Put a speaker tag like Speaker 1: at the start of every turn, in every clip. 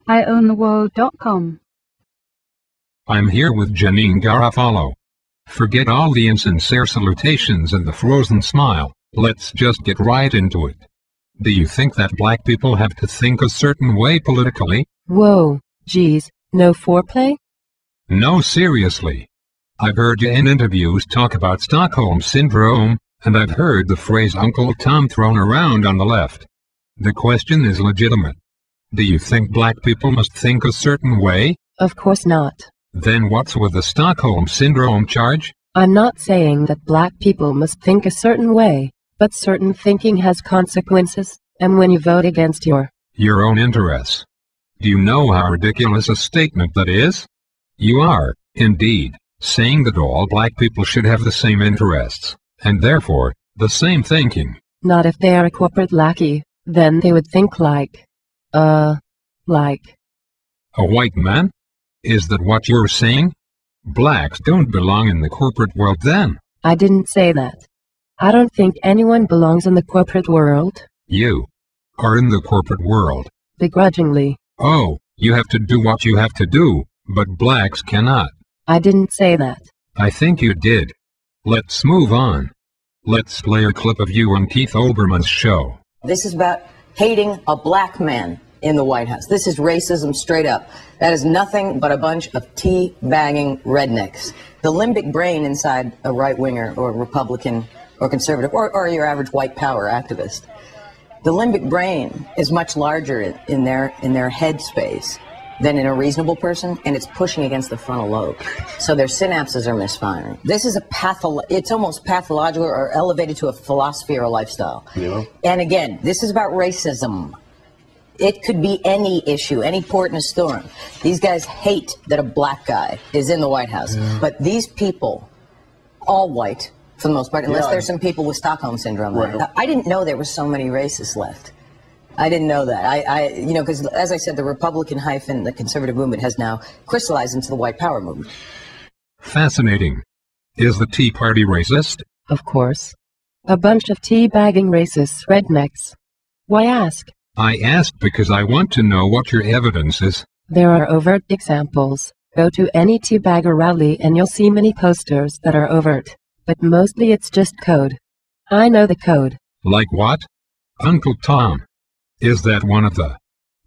Speaker 1: IOwnTheWorld.com.
Speaker 2: I'm here with Janeane Garofalo. Forget all the insincere salutations and the frozen smile, let's just get right into it. Do you think that black people have to think a certain way politically?
Speaker 3: Whoa, geez, no foreplay?
Speaker 2: No, seriously. I've heard you in interviews talk about Stockholm Syndrome, and I've heard the phrase Uncle Tom thrown around on the left. The question is legitimate. Do you think black people must think a certain way?
Speaker 3: Of course not.
Speaker 2: Then what's with the Stockholm Syndrome charge?
Speaker 3: I'm not saying that black people must think a certain way, but certain thinking has consequences, and when you vote against your
Speaker 2: own interests. Do you know how ridiculous a statement that is? You are, indeed, saying that all black people should have the same interests, and therefore, the same thinking.
Speaker 3: Not if they are a corporate lackey, then they would think like a
Speaker 2: white man? Is that what you're saying? Blacks don't belong in the corporate world then?
Speaker 3: I didn't say that. I don't think anyone belongs in the corporate world.
Speaker 2: You are in the corporate world.
Speaker 3: Begrudgingly.
Speaker 2: Oh, you have to do what you have to do, but blacks cannot.
Speaker 3: I didn't say that.
Speaker 2: I think you did. Let's move on. Let's play a clip of you on Keith Olbermann's show.
Speaker 4: This is about hating a black man in the White House. This is racism straight up. That is nothing but a bunch of tea-bagging rednecks. The limbic brain inside a right-winger or Republican or conservative or your average white power activist. The limbic brain is much larger in their head space than in a reasonable person, and it's pushing against the frontal lobe. So their synapses are misfiring. This is it's almost pathological or elevated to a philosophy or a lifestyle. Yeah. And again, this is about racism. It could be any issue, any port in a storm. These guys hate that a black guy is in the White House. Yeah. But these people, all white, for the most part, unless there's some people with Stockholm Syndrome. Right. I didn't know there were so many racists left. I didn't know that. You know, because as I said, the Republican hyphen, the conservative movement has now crystallized into the white power movement.
Speaker 2: Fascinating. Is the Tea Party racist?
Speaker 3: Of course. A bunch of tea-bagging racist rednecks. Why ask?
Speaker 2: I asked because I want to know what your evidence is.
Speaker 3: There are overt examples. Go to any teabagger rally and you'll see many posters that are overt. But mostly it's just code. I know the code.
Speaker 2: Like what? Uncle Tom. Is that one of the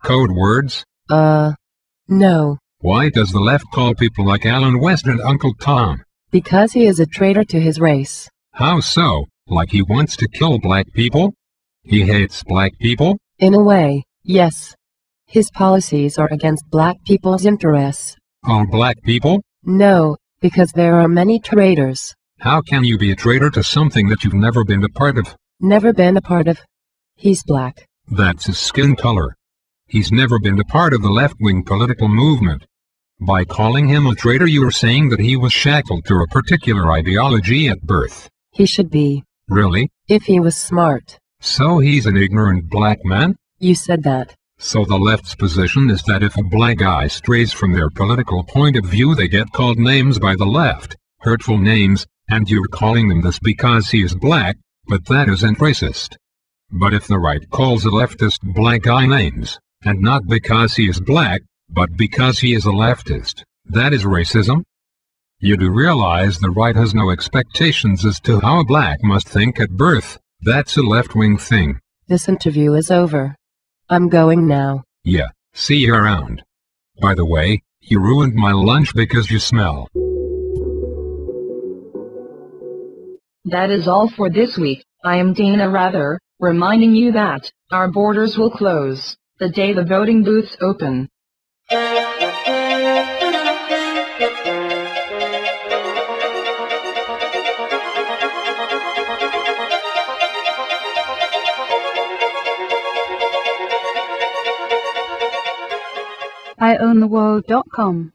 Speaker 2: code words?
Speaker 3: No.
Speaker 2: Why does the left call people like Alan West and Uncle Tom?
Speaker 3: Because he is a traitor to his race.
Speaker 2: How so? Like he wants to kill black people? He hates black people?
Speaker 3: In a way, yes. His policies are against black people's interests.
Speaker 2: All black people?
Speaker 3: No, because there are many traitors.
Speaker 2: How can you be a traitor to something that you've never been a part of?
Speaker 3: Never been a part of. He's black.
Speaker 2: That's his skin color. He's never been a part of the left-wing political movement. By calling him a traitor, you are saying that he was shackled to a particular ideology at birth.
Speaker 3: He should be.
Speaker 2: Really?
Speaker 3: If he was smart.
Speaker 2: So he's an ignorant black man?
Speaker 3: You said that.
Speaker 2: So the left's position is that if a black guy strays from their political point of view, they get called names by the left, hurtful names, and you're calling them this because he is black, but that isn't racist. But if the right calls a leftist black guy names, and not because he is black, but because he is a leftist, that is racism? You do realize the right has no expectations as to how a black must think at birth. That's a left-wing thing.
Speaker 3: This interview is over. I'm going now.
Speaker 2: Yeah, see you around. By the way, you ruined my lunch because you smell.
Speaker 5: That is all for this week. I am Dana Rather, reminding you that our borders will close the day the voting booths open.
Speaker 1: IOwnTheWorld.com.